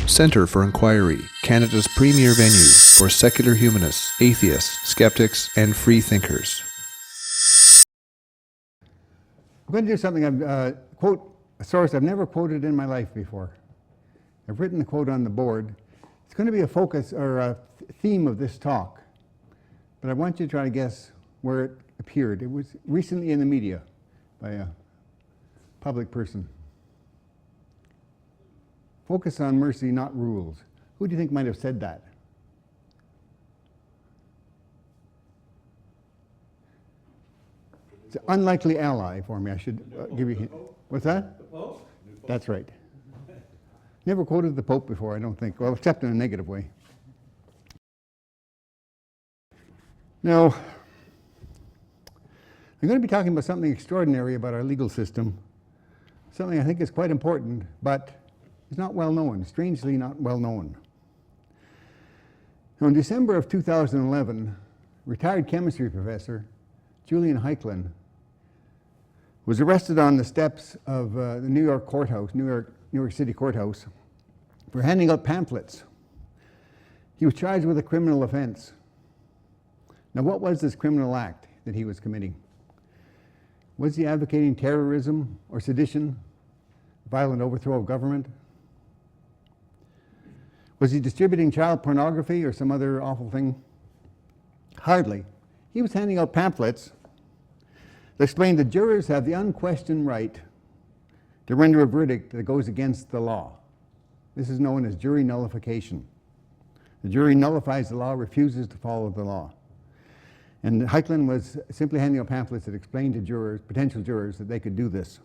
Centre for Inquiry, Canada's premier venue for secular humanists, atheists, skeptics, and free thinkers. I'm going to do something, quote a source I've never quoted in my life before. I've written the quote on the board. It's going to be a focus or a theme of this talk, but I want you to try to guess where it appeared. It was recently in the media by a public person. Focus on mercy, not rules. Who do you think might have said that? It's an unlikely ally for me. I should give you a hint. What's that? The Pope? That's right. Never quoted the Pope before, I don't think. Well, except in a negative way. Now, I'm going to be talking about something extraordinary about our legal system. Something I think is quite important, but is not well known, strangely not well known. Now, in December of 2011, retired chemistry professor Julian Heiklin was arrested on the steps of the New York courthouse, New York City courthouse, for handing out pamphlets. He was charged with a criminal offense. Now, what was this criminal act that he was committing? Was he advocating terrorism or sedition, violent overthrow of government? Was he distributing child pornography or some other awful thing? Hardly. He was handing out pamphlets that explained that jurors have the unquestioned right to render a verdict that goes against the law. This is known as jury nullification. The jury nullifies the law, refuses to follow the law. And Heiklin was simply handing out pamphlets that explained to jurors, potential jurors, that they could do this.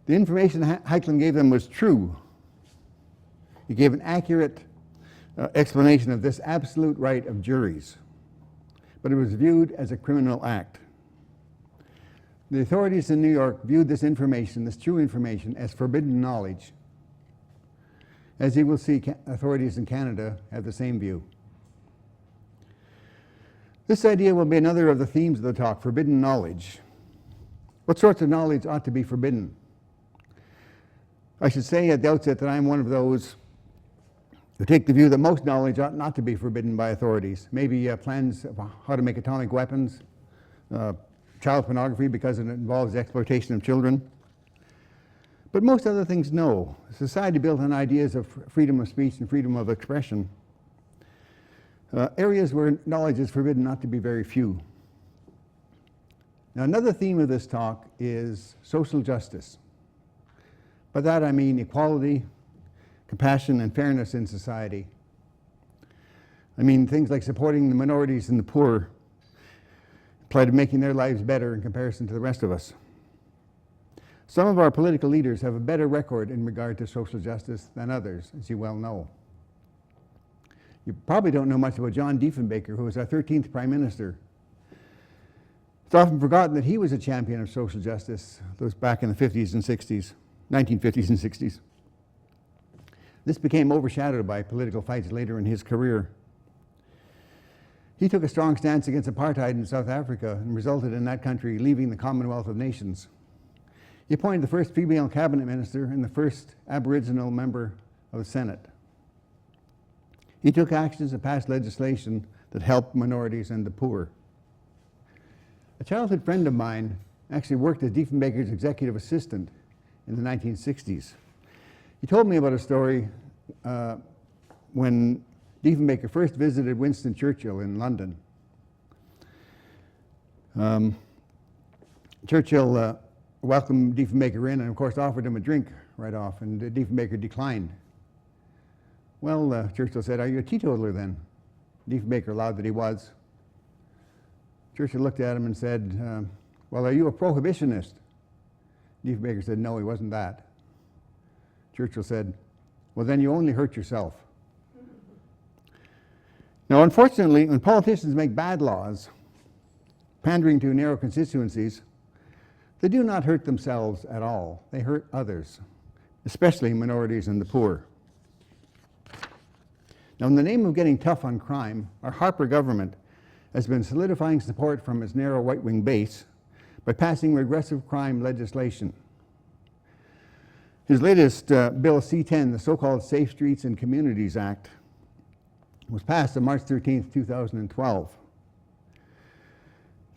The information Heiklin gave them was true. He gave an accurate explanation of this absolute right of juries, but it was viewed as a criminal act. The authorities in New York viewed this information, this true information, as forbidden knowledge. As you will see, authorities in Canada have the same view. This idea will be another of the themes of the talk, forbidden knowledge. What sorts of knowledge ought to be forbidden? I should say at the outset that I'm one of those who take the view that most knowledge ought not to be forbidden by authorities. Maybe plans of how to make atomic weapons, child pornography because it involves the exploitation of children. But most other things, no. Society built on ideas of freedom of speech and freedom of expression. Areas where knowledge is forbidden ought to be very few. Now, another theme of this talk is social justice. By that I mean equality, compassion, and fairness in society. I mean things like supporting the minorities and the poor, apply to making their lives better in comparison to the rest of us. Some of our political leaders have a better record in regard to social justice than others, as you well know. You probably don't know much about John Diefenbaker, who was our 13th Prime Minister. It's often forgotten that he was a champion of social justice, those back in the 50s and 60s, 1950s and 60s. This became overshadowed by political fights later in his career. He took a strong stance against apartheid in South Africa and resulted in that country leaving the Commonwealth of Nations. He appointed the first female cabinet minister and the first Aboriginal member of the Senate. He took actions and passed legislation that helped minorities and the poor. A childhood friend of mine actually worked as Diefenbaker's executive assistant in the 1960s. He told me about a story when Diefenbaker first visited Winston Churchill in London. Churchill welcomed Diefenbaker in and of course offered him a drink right off, and Diefenbaker declined. Well, Churchill said, "Are you a teetotaler then?" Diefenbaker allowed that he was. Churchill looked at him and said, "Well, are you a prohibitionist?" Diefenbaker said, "No, he wasn't that." Churchill said, "Well, then you only hurt yourself." Now, unfortunately, when politicians make bad laws, pandering to narrow constituencies, they do not hurt themselves at all. They hurt others, especially minorities and the poor. Now, in the name of getting tough on crime, our Harper government has been solidifying support from its narrow right-wing base by passing regressive crime legislation. His latest Bill C-10, the so-called Safe Streets and Communities Act, was passed on March 13th, 2012.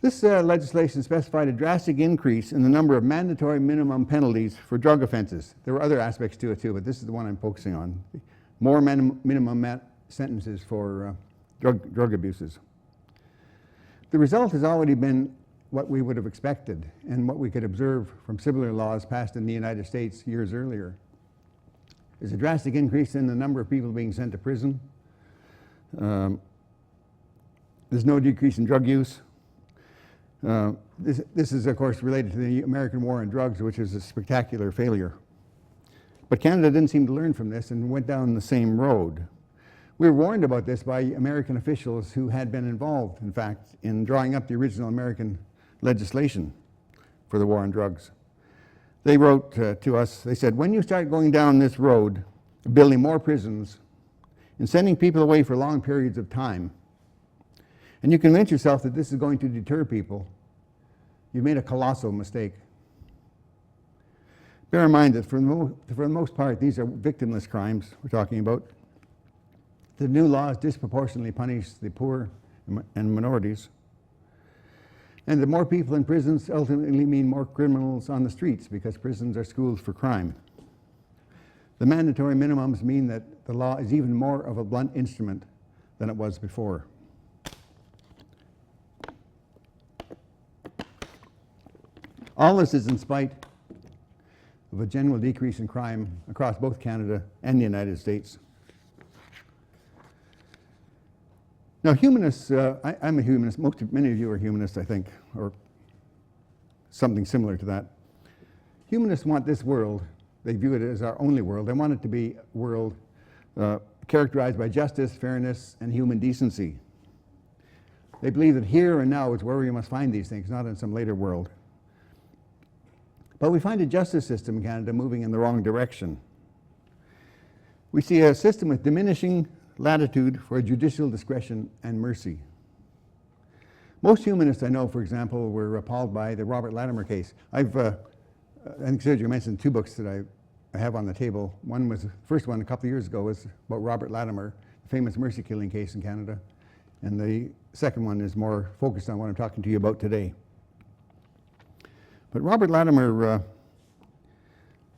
This legislation specified a drastic increase in the number of mandatory minimum penalties for drug offenses. There were other aspects to it too, but this is the one I'm focusing on. More minimum sentences for drug abuses. The result has already been what we would have expected and what we could observe from similar laws passed in the United States years earlier. There's a drastic increase in the number of people being sent to prison. There's no decrease in drug use. This is, of course, related to the American war on drugs, which is a spectacular failure. But Canada didn't seem to learn from this and went down the same road. We were warned about this by American officials who had been involved, in fact, in drawing up the original American legislation for the war on drugs. They wrote to us, they said, when you start going down this road, building more prisons and sending people away for long periods of time, and you convince yourself that this is going to deter people, you've made a colossal mistake. Bear in mind that for the most part, these are victimless crimes we're talking about. The new laws disproportionately punish the poor and minorities. And the more people in prisons ultimately mean more criminals on the streets, because prisons are schools for crime. The mandatory minimums mean that the law is even more of a blunt instrument than it was before. All this is in spite of a general decrease in crime across both Canada and the United States. Now, humanists, I'm a humanist. Many of you are humanists, I think, or something similar to that. Humanists want this world, they view it as our only world. They want it to be a world characterized by justice, fairness, and human decency. They believe that here and now is where we must find these things, not in some later world. But we find a justice system in Canada moving in the wrong direction. We see a system with diminishing latitude for judicial discretion and mercy. Most humanists I know, for example, were appalled by the Robert Latimer case. I think Sergio mentioned two books that I have on the table. One was, the first one a couple of years ago was about Robert Latimer, the famous mercy killing case in Canada. And the second one is more focused on what I'm talking to you about today. But Robert Latimer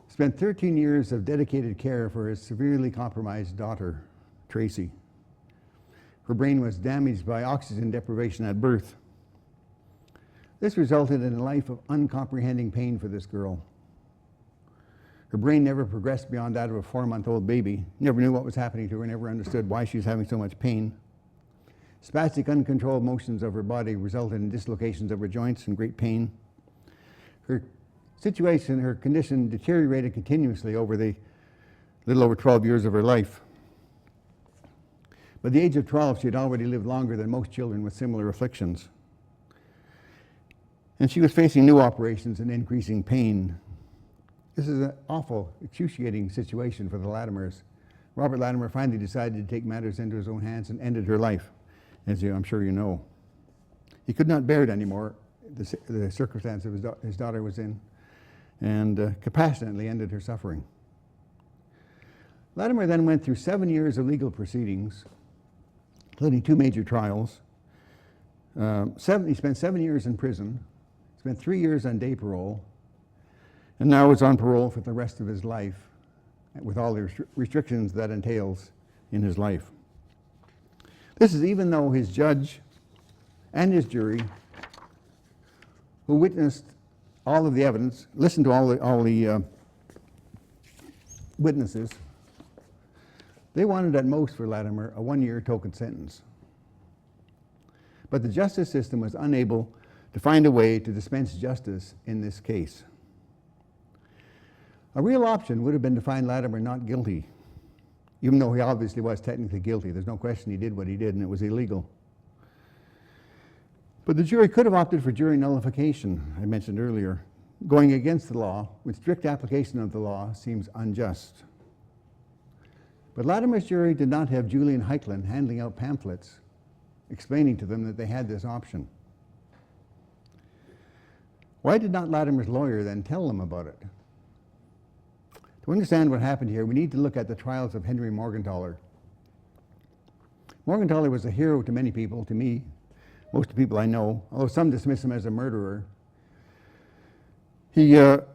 spent 13 years of dedicated care for his severely compromised daughter, Tracy. Her brain was damaged by oxygen deprivation at birth. This resulted in a life of uncomprehending pain for this girl. Her brain never progressed beyond that of a 4-month-old baby, never knew what was happening to her, never understood why she was having so much pain. Spastic, uncontrolled motions of her body resulted in dislocations of her joints and great pain. Her situation, her condition deteriorated continuously over the little over 12 years of her life. By the age of 12, she had already lived longer than most children with similar afflictions. And she was facing new operations and increasing pain. This is an awful, excruciating situation for the Latimers. Robert Latimer finally decided to take matters into his own hands and ended her life, as I'm sure you know. He could not bear it anymore, the circumstance his daughter was in, and compassionately ended her suffering. Latimer then went through 7 years of legal proceedings, including 2 major trials. He spent 7 years in prison, spent 3 years on day parole, and now is on parole for the rest of his life, with all the restrictions that entails in his life. This is even though his judge and his jury, who witnessed all of the evidence, listened to all the witnesses, they wanted at most for Latimer a 1-year token sentence. But the justice system was unable to find a way to dispense justice in this case. A real option would have been to find Latimer not guilty, even though he obviously was technically guilty. There's no question he did what he did and it was illegal. But the jury could have opted for jury nullification, I mentioned earlier. Going against the law, with strict application of the law, seems unjust. But Latimer's jury did not have Julian Heiklin handing out pamphlets explaining to them that they had this option. Why did not Latimer's lawyer then tell them about it? To understand what happened here, we need to look at the trials of Henry Morgentaler. Morgentaler was a hero to many people, to me, most of the people I know, although some dismiss him as a murderer. He, of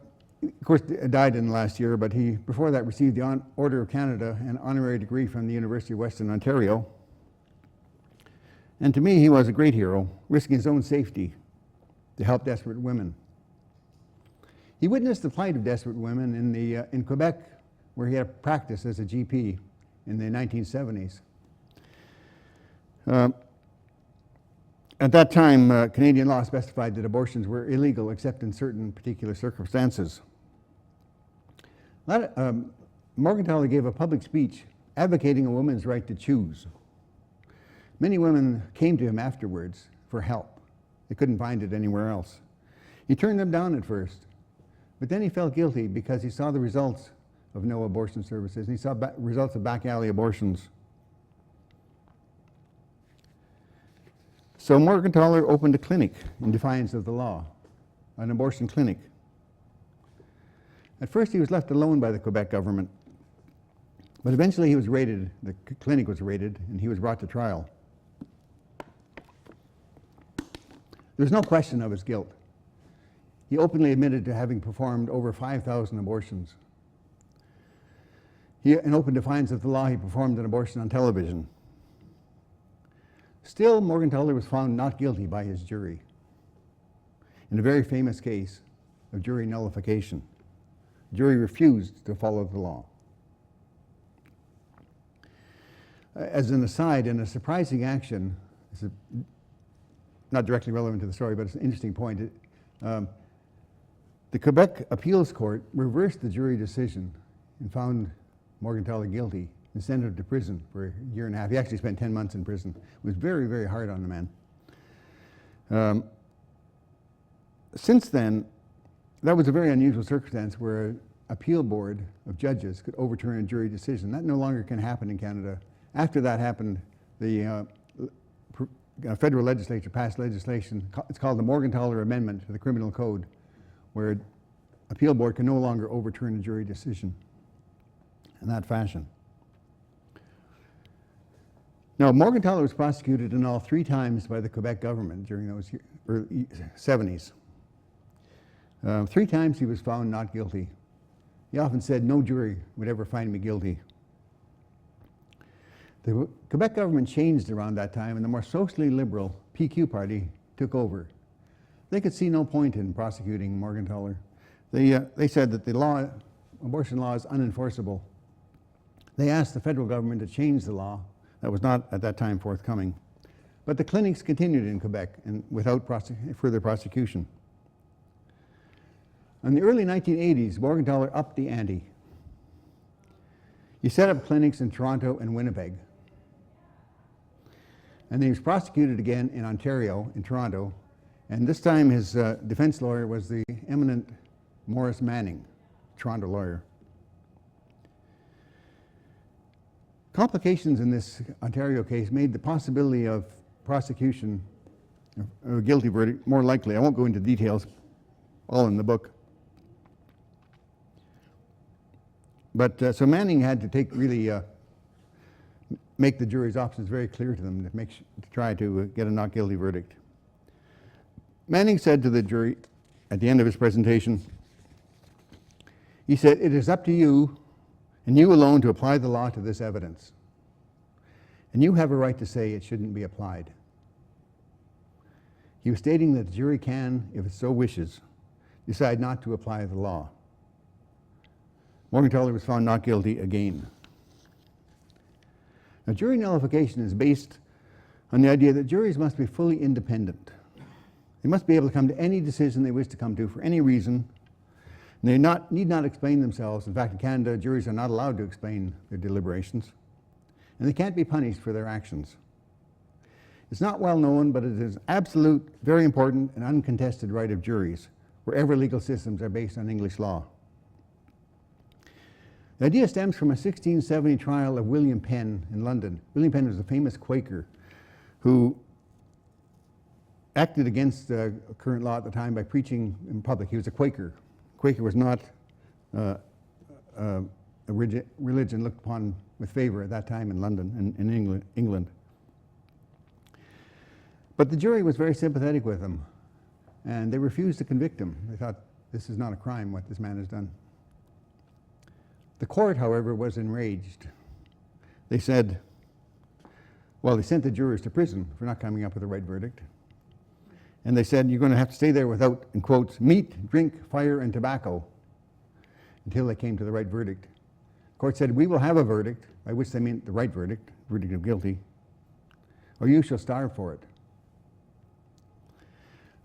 course, died in the last year, but he, before that, received the Order of Canada, an honorary degree from the University of Western Ontario. And to me, he was a great hero, risking his own safety to help desperate women. He witnessed the plight of desperate women in Quebec, where he had practiced as a GP in the 1970s. At that time, Canadian law specified that abortions were illegal except in certain particular circumstances. Morgentaler gave a public speech advocating a woman's right to choose. Many women came to him afterwards for help. They couldn't find it anywhere else. He turned them down at first, but then he felt guilty because he saw the results of no abortion services, and he saw results of back alley abortions. So Morgentaler opened a clinic in defiance of the law, an abortion clinic. At first he was left alone by the Quebec government, but eventually he was raided, the clinic was raided, and he was brought to trial. There's no question of his guilt. He openly admitted to having performed over 5,000 abortions. In open defiance of the law, he performed an abortion on television. Still, Morgentaler was found not guilty by his jury in a very famous case of jury nullification. The jury refused to follow the law. As an aside, in a surprising action, this is not directly relevant to the story, but it's an interesting point. The Quebec Appeals Court reversed the jury decision and found Morgentaler guilty and sent him to prison for a year and a half. He actually spent 10 months in prison. It was very, very hard on the man. Since then, that was a very unusual circumstance where an appeal board of judges could overturn a jury decision. That no longer can happen in Canada. After that happened, the federal legislature passed legislation, it's called the Morgentaler Amendment to the Criminal Code, where an appeal board can no longer overturn a jury decision in that fashion. Now, Morgentaler was prosecuted in all 3 times by the Quebec government during those early 70s. 3 times he was found not guilty. He often said, "No jury would ever find me guilty." The Quebec government changed around that time, and the more socially liberal PQ party took over. They could see no point in prosecuting Morgentaler. They said that the abortion law is unenforceable. They asked the federal government to change the law. That was not at that time forthcoming. But the clinics continued in Quebec and without further prosecution. In the early 1980s, Morgentaler upped the ante. He set up clinics in Toronto and Winnipeg. And then he was prosecuted again in Ontario, in Toronto, and this time his defense lawyer was the eminent Morris Manning, Toronto lawyer. Complications in this Ontario case made the possibility of prosecution, a guilty verdict, more likely. I won't go into details, all in the book. But so Manning had to make the jury's options very clear to them to try to get a not guilty verdict. Manning said to the jury at the end of his presentation, he said, "It is up to you and you alone to apply the law to this evidence. And you have a right to say it shouldn't be applied." He was stating that the jury can, if it so wishes, decide not to apply the law. Morgentaler was found not guilty again. Now, jury nullification is based on the idea that juries must be fully independent. They must be able to come to any decision they wish to come to for any reason. And they need not explain themselves. In fact, in Canada, juries are not allowed to explain their deliberations. And they can't be punished for their actions. It's not well known, but it is an absolute, very important, and uncontested right of juries, wherever legal systems are based on English law. The idea stems from a 1670 trial of William Penn in London. William Penn was a famous Quaker who acted against current law at the time by preaching in public. He was a Quaker. Quaker was not a a religion looked upon with favor at that time in London, in England. But the jury was very sympathetic with him, and they refused to convict him. They thought, this is not a crime, what this man has done. The court, however, was enraged. They said, well, they sent the jurors to prison for not coming up with the right verdict. And they said, you're going to have to stay there without, in quotes, meat, drink, fire, and tobacco, until they came to the right verdict. The court said, we will have a verdict, by which they meant the right verdict, verdict of guilty, or you shall starve for it.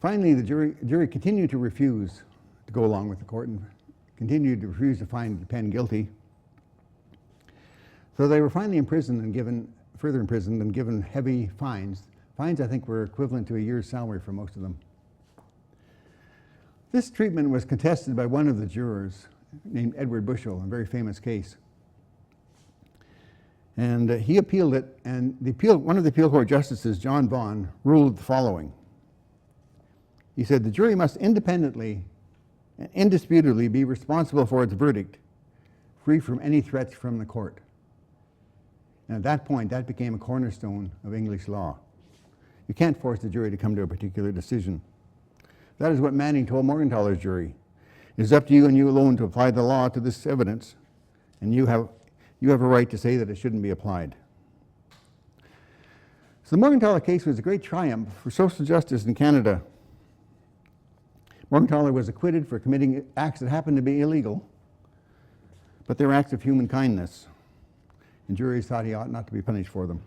Finally, the jury continued to refuse to go along with the court and continued to refuse to find Penn guilty. So they were finally imprisoned and further imprisoned and given heavy fines. Fines, I think, were equivalent to a year's salary for most of them. This treatment was contested by one of the jurors named Edward Bushell, a very famous case. And he appealed it, and one of the appeal court justices, John Vaughan, ruled the following. He said, the jury must independently and indisputably be responsible for its verdict, free from any threats from the court. And at that point, that became a cornerstone of English law. You can't force the jury to come to a particular decision. That is what Manning told Morgenthaler's jury. It is up to you and you alone to apply the law to this evidence, and you have a right to say that it shouldn't be applied. So the Morgentaler case was a great triumph for social justice in Canada. Morgentaler was acquitted for committing acts that happened to be illegal, but they were acts of human kindness, and juries thought he ought not to be punished for them.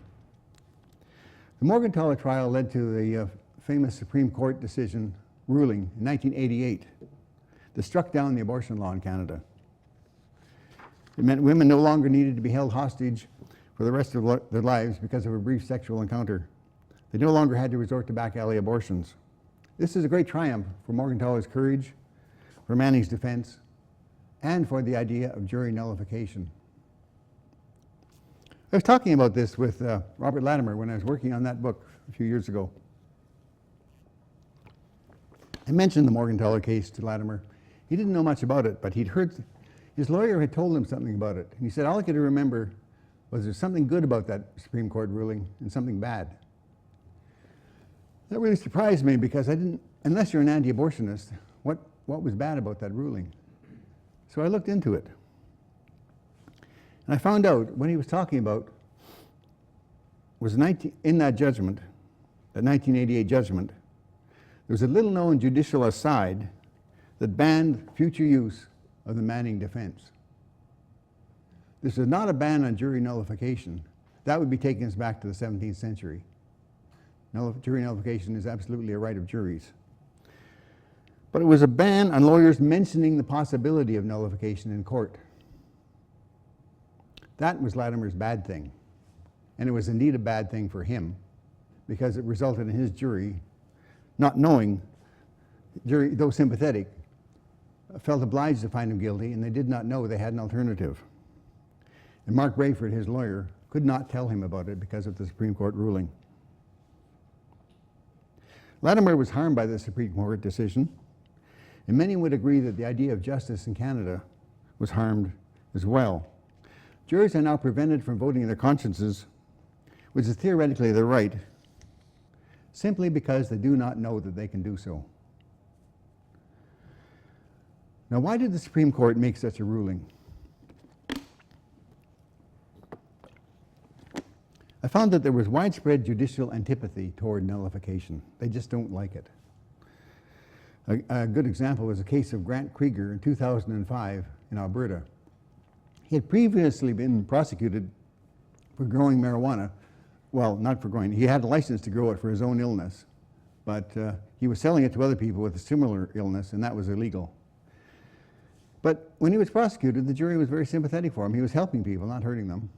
The Morgentaler trial led to the famous Supreme Court decision ruling in 1988 that struck down the abortion law in Canada. It meant women no longer needed to be held hostage for the rest of their lives because of a brief sexual encounter. They no longer had to resort to back alley abortions. This is a great triumph for Morgentaler's courage, for Manning's defense, and for the idea of jury nullification. I was talking about this with Robert Latimer when I was working on that book a few years ago. I mentioned the Morgentaler case to Latimer. He didn't know much about it, but he'd heard, his lawyer had told him something about it. And he said, all I could remember was there's something good about that Supreme Court ruling and something bad. That really surprised me because I didn't, unless you're an anti-abortionist, what was bad about that ruling? So I looked into it. And I found out what he was talking about was in that judgment, that 1988 judgment, there was a little known judicial aside that banned future use of the Manning defense. This is not a ban on jury nullification. That would be taking us back to the 17th century. Jury nullification is absolutely a right of juries. But it was a ban on lawyers mentioning the possibility of nullification in court. That was Latimer's bad thing. And it was indeed a bad thing for him because it resulted in his jury not knowing, jury, though sympathetic, felt obliged to find him guilty, and they did not know they had an alternative. And Mark Brayford, his lawyer, could not tell him about it because of the Supreme Court ruling. Latimer was harmed by the Supreme Court decision, and many would agree that the idea of justice in Canada was harmed as well. Juries are now prevented from voting their consciences, which is theoretically their right, simply because they do not know that they can do so. Now, why did the Supreme Court make such a ruling? I found that there was widespread judicial antipathy toward nullification. They just don't like it. A good example was the case of Grant Krieger in 2005 in Alberta. He had previously been prosecuted for growing marijuana. Well, not for growing. He had a license to grow it for his own illness, but he was selling it to other people with a similar illness, and that was illegal. But when he was prosecuted, the jury was very sympathetic for him. He was helping people, not hurting them,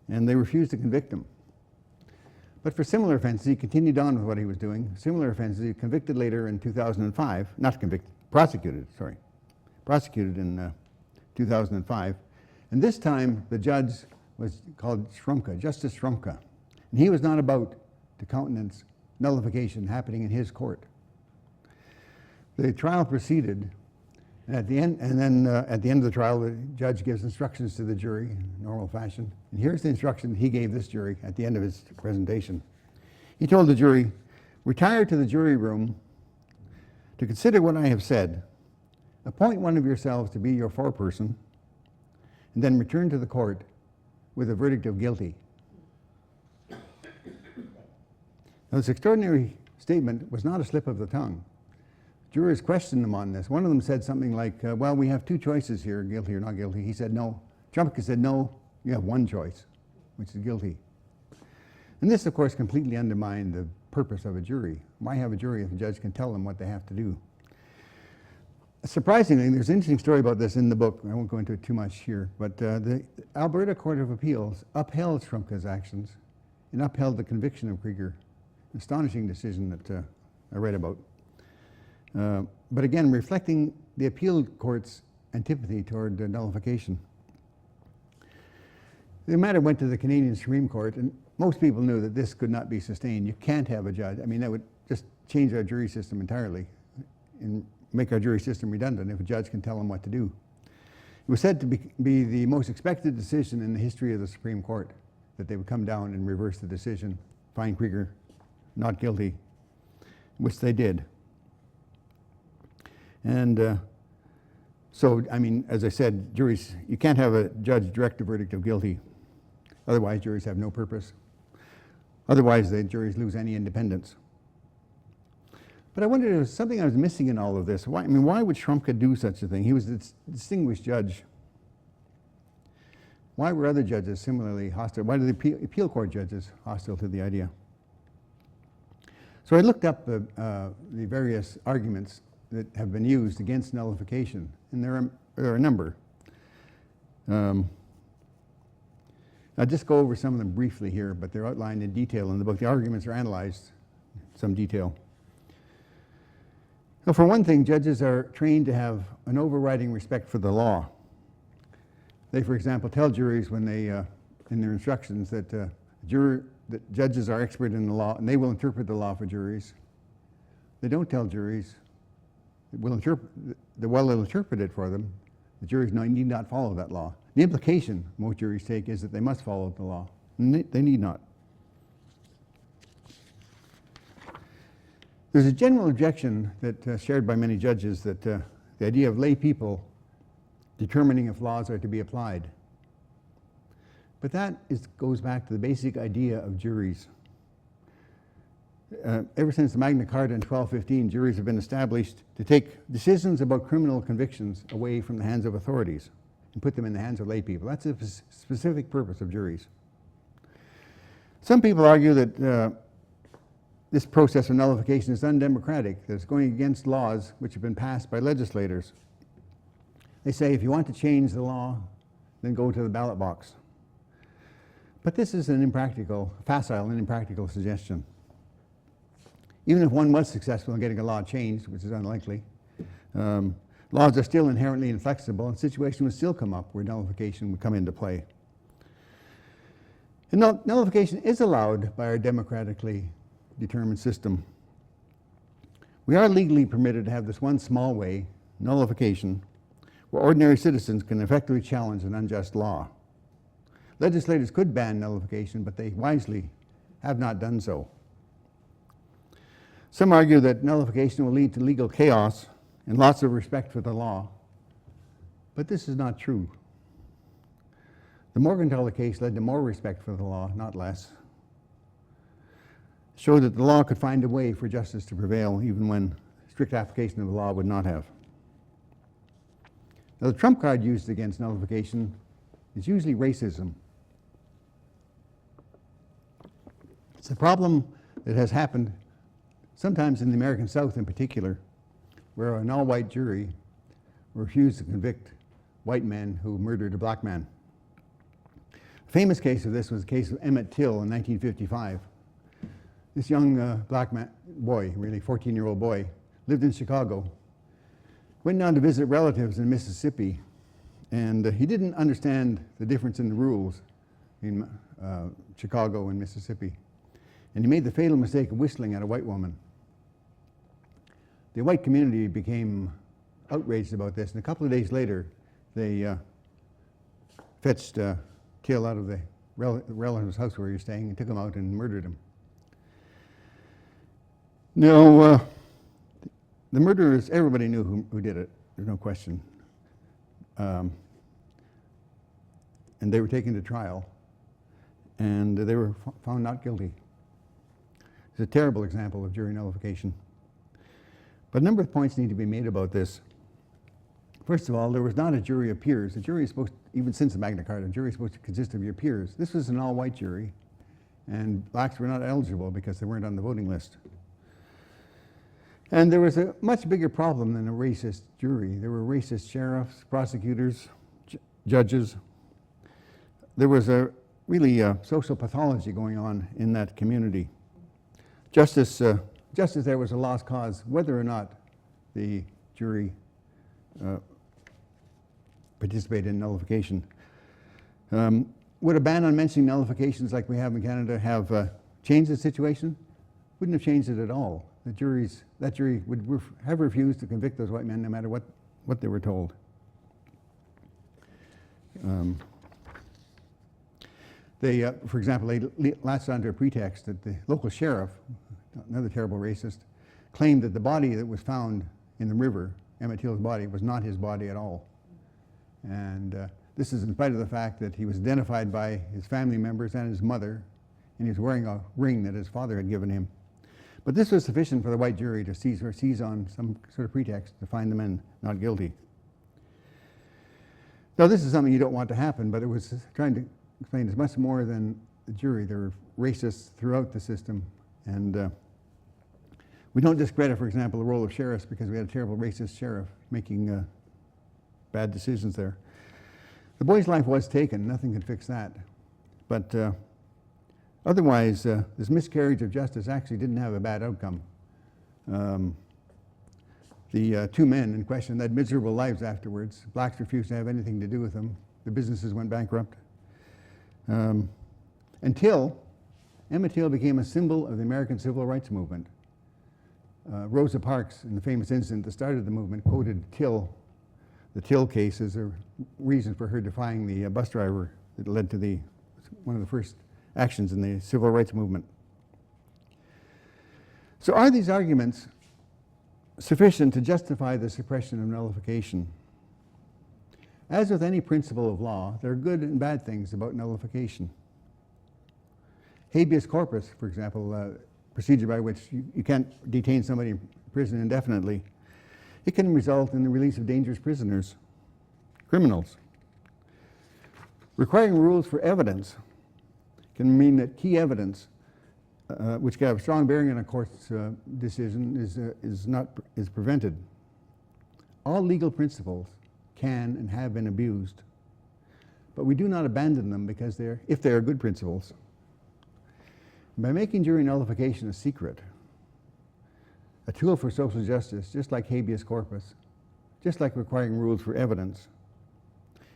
and they refused to convict him. But for similar offenses, he continued on with what he was doing. Similar offenses, he convicted later in 2005, not convicted, prosecuted in 2005. And this time, the judge was called Shrumka, Justice Shrumka. And he was not about to countenance nullification happening in his court. The trial proceeded, And at the end of the trial, the judge gives instructions to the jury in normal fashion. And here's the instruction he gave this jury at the end of his presentation. He told the jury, retire to the jury room to consider what I have said. Appoint one of yourselves to be your foreperson, and then return to the court with a verdict of guilty. Now, this extraordinary statement was not a slip of the tongue. Jurors questioned him on this. One of them said something like, well, we have two choices here, guilty or not guilty. He said no. Trumpka said, no, you have one choice, which is guilty. And this, of course, completely undermined the purpose of a jury. Why have a jury if a judge can tell them what they have to do? Surprisingly, there's an interesting story about this in the book. I won't go into it too much here, but the Alberta Court of Appeals upheld Trumpka's actions and upheld the conviction of Krieger. An astonishing decision that I read about. But again, reflecting the appeal court's antipathy toward nullification. The matter went to the Canadian Supreme Court, and most people knew that this could not be sustained. You can't have a judge. I mean, that would just change our jury system entirely and make our jury system redundant if a judge can tell them what to do. It was said to be the most expected decision in the history of the Supreme Court, that they would come down and reverse the decision, find Krieger not guilty, which they did. And so, I mean, as I said, juries, you can't have a judge direct a verdict of guilty. Otherwise, juries have no purpose. Otherwise, the juries lose any independence. But I wondered if there was something I was missing in all of this. Why would Trumpka do such a thing? He was a distinguished judge. Why were other judges similarly hostile? Why did the appeal court judges hostile to the idea? So I looked up the various arguments that have been used against nullification, and there are a number. I'll just go over some of them briefly here, but they're outlined in detail in the book. The arguments are analyzed in some detail. Now, for one thing, judges are trained to have an overriding respect for the law. They, for example, tell juries when they, in their instructions, that judges are expert in the law and they will interpret the law for juries. They don't tell juries they'll interpret it for them. The juries need not follow that law. The implication most juries take is that they must follow the law. And they need not. There's a general objection that shared by many judges that the idea of lay people determining if laws are to be applied. But that goes back to the basic idea of juries. Ever since the Magna Carta in 1215, juries have been established to take decisions about criminal convictions away from the hands of authorities and put them in the hands of lay people. That's a specific purpose of juries. Some people argue that this process of nullification is undemocratic, that it's going against laws which have been passed by legislators. They say if you want to change the law, then go to the ballot box. But this is an facile and impractical suggestion. Even if one was successful in getting a law changed, which is unlikely, laws are still inherently inflexible, and situations would still come up where nullification would come into play. And nullification is allowed by our democratically determined system. We are legally permitted to have this one small way, nullification, where ordinary citizens can effectively challenge an unjust law. Legislators could ban nullification, but they wisely have not done so. Some argue that nullification will lead to legal chaos and lots of respect for the law, but this is not true. The Morgentaler case led to more respect for the law, not less. It showed that the law could find a way for justice to prevail even when strict application of the law would not have. Now, the trump card used against nullification is usually racism. It's a problem that has happened sometimes in the American South in particular, where an all-white jury refused to convict white men who murdered a black man. A famous case of this was the case of Emmett Till in 1955. This young black boy, really 14-year-old boy, lived in Chicago, went down to visit relatives in Mississippi, and he didn't understand the difference in the rules in Chicago and Mississippi. And he made the fatal mistake of whistling at a white woman. The white community became outraged about this, and a couple of days later, they fetched Till out of the relative's house where he was staying and took him out and murdered him. Now, the murderers, everybody knew who did it. There's no question. And they were taken to trial, and they were found not guilty. It's a terrible example of jury nullification. But a number of points need to be made about this. First of all, there was not a jury of peers. The jury is supposed, even since the Magna Carta, the jury is supposed to consist of your peers. This was an all-white jury, and blacks were not eligible because they weren't on the voting list. And there was a much bigger problem than a racist jury. There were racist sheriffs, prosecutors, judges. There was a really social pathology going on in that community. Justice there was a lost cause, whether or not the jury participated in nullification. Would a ban on mentioning nullifications like we have in Canada have changed the situation? Wouldn't have changed it at all. That jury would have refused to convict those white men no matter what they were told. For example, they latched onto a pretext that the local sheriff, another terrible racist, claimed that the body that was found in the river, Emmett Till's body, was not his body at all. And this is in spite of the fact that he was identified by his family members and his mother, and he was wearing a ring that his father had given him. But this was sufficient for the white jury to seize on some sort of pretext to find the men not guilty. Now, this is something you don't want to happen, but it was trying to explain it's much more than the jury. There were racists throughout the system, and we don't discredit, for example, the role of sheriffs because we had a terrible racist sheriff making bad decisions there. The boy's life was taken. Nothing could fix that. But otherwise, this miscarriage of justice actually didn't have a bad outcome. The two men in question led miserable lives afterwards. Blacks refused to have anything to do with them. The businesses went bankrupt. Until Emmett Till became a symbol of the American civil rights movement. Rosa Parks, in the famous incident that started the movement, quoted Till, the Till case, as a reason for her defying the bus driver that led to one of the first actions in the civil rights movement. So are these arguments sufficient to justify the suppression of nullification? As with any principle of law, there are good and bad things about nullification. Habeas corpus, for example, procedure by which you can't detain somebody in prison indefinitely, it can result in the release of dangerous prisoners, criminals. Requiring rules for evidence can mean that key evidence, which can have a strong bearing on a court's decision, is prevented. All legal principles can and have been abused, but we do not abandon them because if they are good principles. By making jury nullification a secret, a tool for social justice, just like habeas corpus, just like requiring rules for evidence,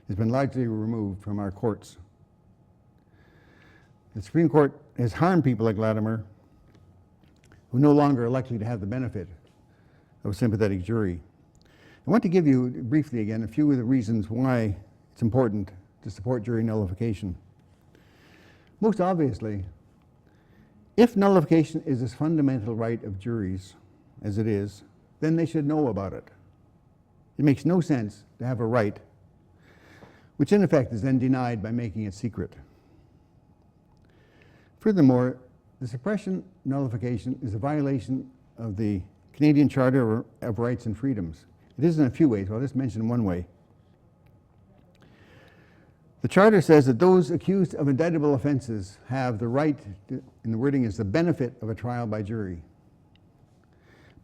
has been largely removed from our courts. The Supreme Court has harmed people like Latimer, who no longer are likely to have the benefit of a sympathetic jury. I want to give you briefly again a few of the reasons why it's important to support jury nullification. Most obviously, if nullification is as fundamental right of juries as it is, then they should know about it. It makes no sense to have a right which in effect is then denied by making it secret. Furthermore, the suppression nullification is a violation of the Canadian Charter of Rights and Freedoms. It is in a few ways. I'll just mention one way. The Charter says that those accused of indictable offenses have the right, and the wording is the benefit of a trial by jury.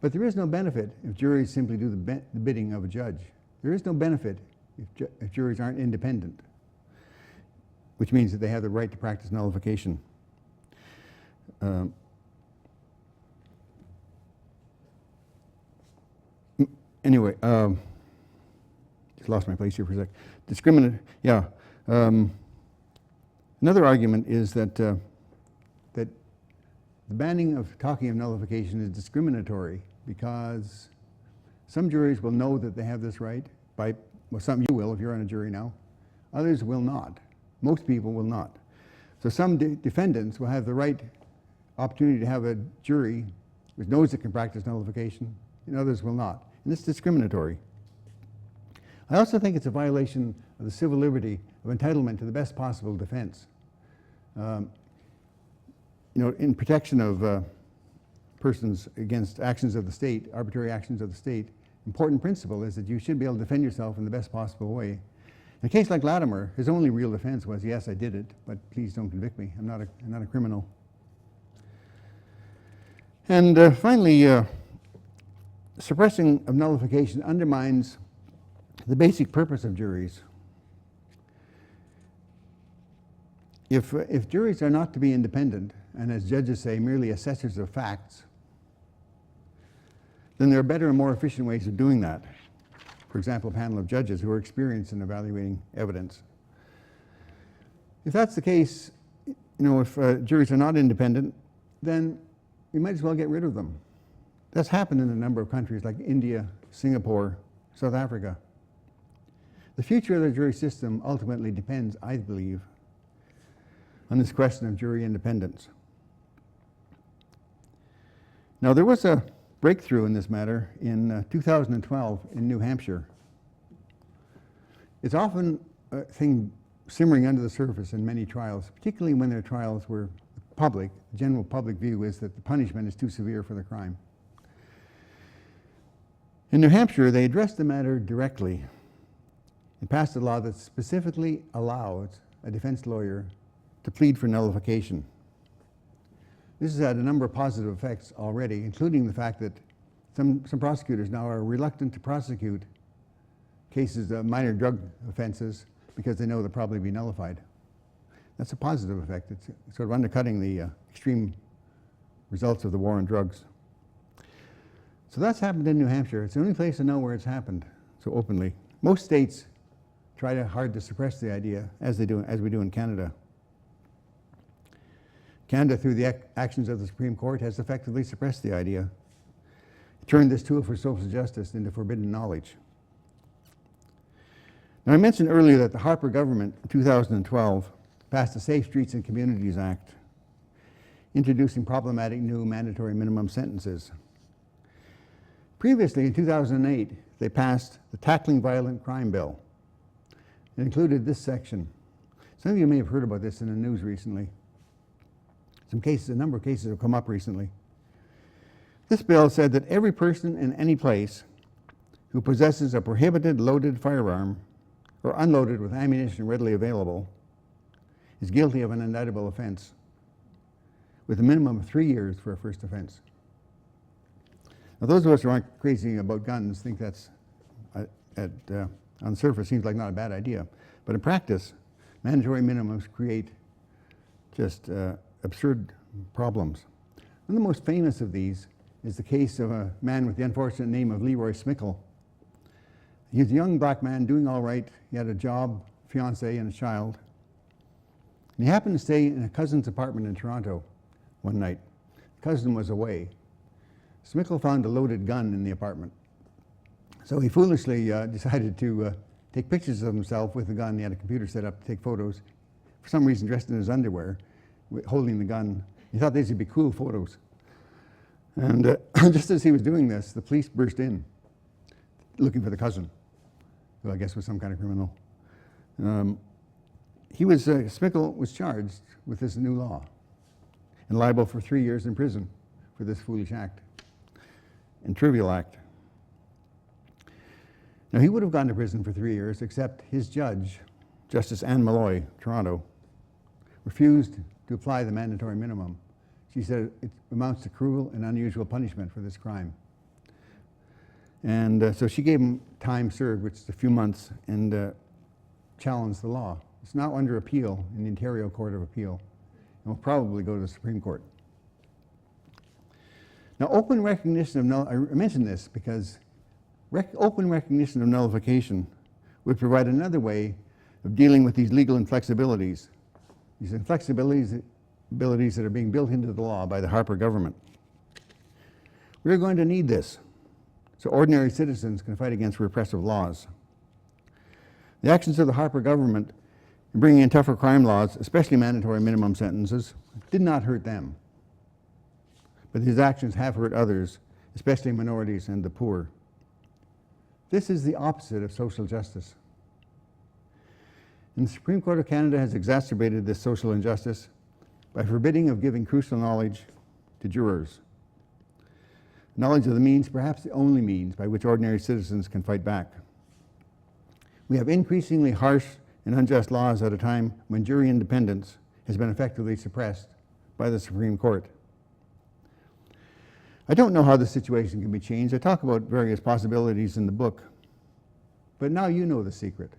But there is no benefit if juries simply do the bidding of a judge. There is no benefit if juries aren't independent, which means that they have the right to practice nullification. Anyway, just lost my place here for a sec. Another argument is that that the banning of talking of nullification is discriminatory because Some juries will know that they have this right well, some you will if you're on a jury now. Others will not. Most people will not. So some defendants will have the right opportunity to have a jury which knows it can practice nullification, and others will not. And it's discriminatory. I also think it's a violation of the civil liberty of entitlement to the best possible defense. In protection of persons against actions of the state, arbitrary actions of the state, important principle is that you should be able to defend yourself in the best possible way. In a case like Latimer, his only real defense was, yes, I did it, but please don't convict me. I'm not a criminal. And finally, suppressing of nullification undermines the basic purpose of juries. If juries are not to be independent, and as judges say, merely assessors of facts, then there are better and more efficient ways of doing that. For example, a panel of judges who are experienced in evaluating evidence. If that's the case, if juries are not independent, then we might as well get rid of them. That's happened in a number of countries like India, Singapore, South Africa. The future of the jury system ultimately depends, I believe, on this question of jury independence. Now, there was a breakthrough in this matter in 2012 in New Hampshire. It's often a thing simmering under the surface in many trials, particularly when their trials were public. The general public view is that the punishment is too severe for the crime. In New Hampshire, they addressed the matter directly and passed a law that specifically allows a defense lawyer to plead for nullification. This has had a number of positive effects already, including the fact that some prosecutors now are reluctant to prosecute cases of minor drug offenses because they know they'll probably be nullified. That's a positive effect. It's sort of undercutting the extreme results of the war on drugs. So that's happened in New Hampshire. It's the only place I know where it's happened so openly. Most states try hard to suppress the idea, as we do in Canada. Canada, through the actions of the Supreme Court, has effectively suppressed the idea. It turned this tool for social justice into forbidden knowledge. Now, I mentioned earlier that the Harper government in 2012 passed the Safe Streets and Communities Act, introducing problematic new mandatory minimum sentences. Previously, in 2008, they passed the Tackling Violent Crime Bill. It included this section. Some of you may have heard about this in the news recently. A number of cases have come up recently. This bill said that every person in any place who possesses a prohibited loaded firearm or unloaded with ammunition readily available is guilty of an indictable offense with a minimum of 3 years for a first offense. Now, those of us who aren't crazy about guns think that's, on the surface, seems like not a bad idea. But in practice, mandatory minimums create just absurd problems. One of the most famous of these is the case of a man with the unfortunate name of Leroy Smickle. He was a young black man doing all right. He had a job, fiancé, and a child. And he happened to stay in a cousin's apartment in Toronto one night. The cousin was away. Smickle found a loaded gun in the apartment. So he foolishly decided to take pictures of himself with the gun. He had a computer set up to take photos. For some reason, dressed in his underwear, holding the gun. He thought these would be cool photos. And just as he was doing this, the police burst in, looking for the cousin, who I guess was some kind of criminal. Smickle was charged with this new law and liable for 3 years in prison for this foolish act and trivial act. Now, he would have gone to prison for 3 years, except his judge, Justice Anne Malloy, Toronto, refused to apply the mandatory minimum. She said it amounts to cruel and unusual punishment for this crime. And so she gave him time served, which is a few months, and challenged the law. It's now under appeal in the Ontario Court of Appeal, and will probably go to the Supreme Court. Now, open recognition of I mention this because open recognition of nullification would provide another way of dealing with these legal inflexibilities. These inflexibilities that are being built into the law by the Harper government. We're going to need this. so ordinary citizens can fight against repressive laws. The actions of the Harper government in bringing in tougher crime laws, especially mandatory minimum sentences, did not hurt them. But these actions have hurt others, especially minorities and the poor. This is the opposite of social justice. And the Supreme Court of Canada has exacerbated this social injustice by forbidding of giving crucial knowledge to jurors. Knowledge of the means, perhaps the only means, by which ordinary citizens can fight back. We have increasingly harsh and unjust laws at a time when jury independence has been effectively suppressed by the Supreme Court. I don't know how the situation can be changed. I talk about various possibilities in the book, but now you know the secret.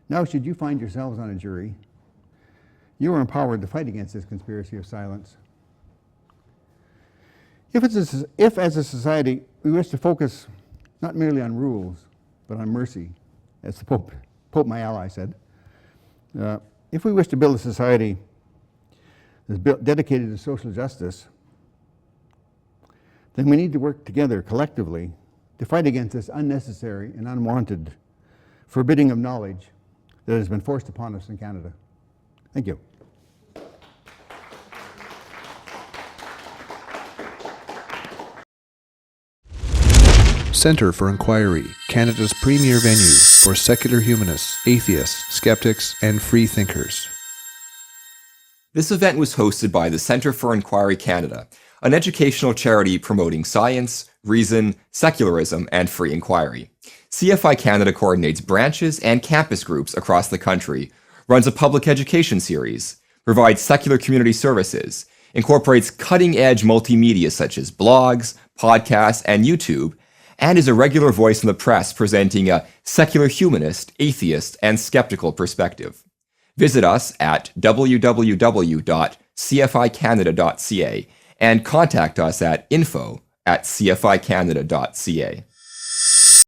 Now, should you find yourselves on a jury, you are empowered to fight against this conspiracy of silence. If as a society we wish to focus not merely on rules, but on mercy, as the Pope, my ally, said, if we wish to build a society that's dedicated to social justice, then we need to work together collectively to fight against this unnecessary and unwanted forbidding of knowledge that has been forced upon us in Canada. Thank you. Centre for Inquiry, Canada's premier venue for secular humanists, atheists, skeptics, and free thinkers. This event was hosted by the Centre for Inquiry Canada, an educational charity promoting science, reason, secularism, and free inquiry. CFI Canada coordinates branches and campus groups across the country, runs a public education series, provides secular community services, incorporates cutting-edge multimedia such as blogs, podcasts, and YouTube, and is a regular voice in the press presenting a secular humanist, atheist, and skeptical perspective. Visit us at www.cficanada.ca and contact us at info@cficanada.ca.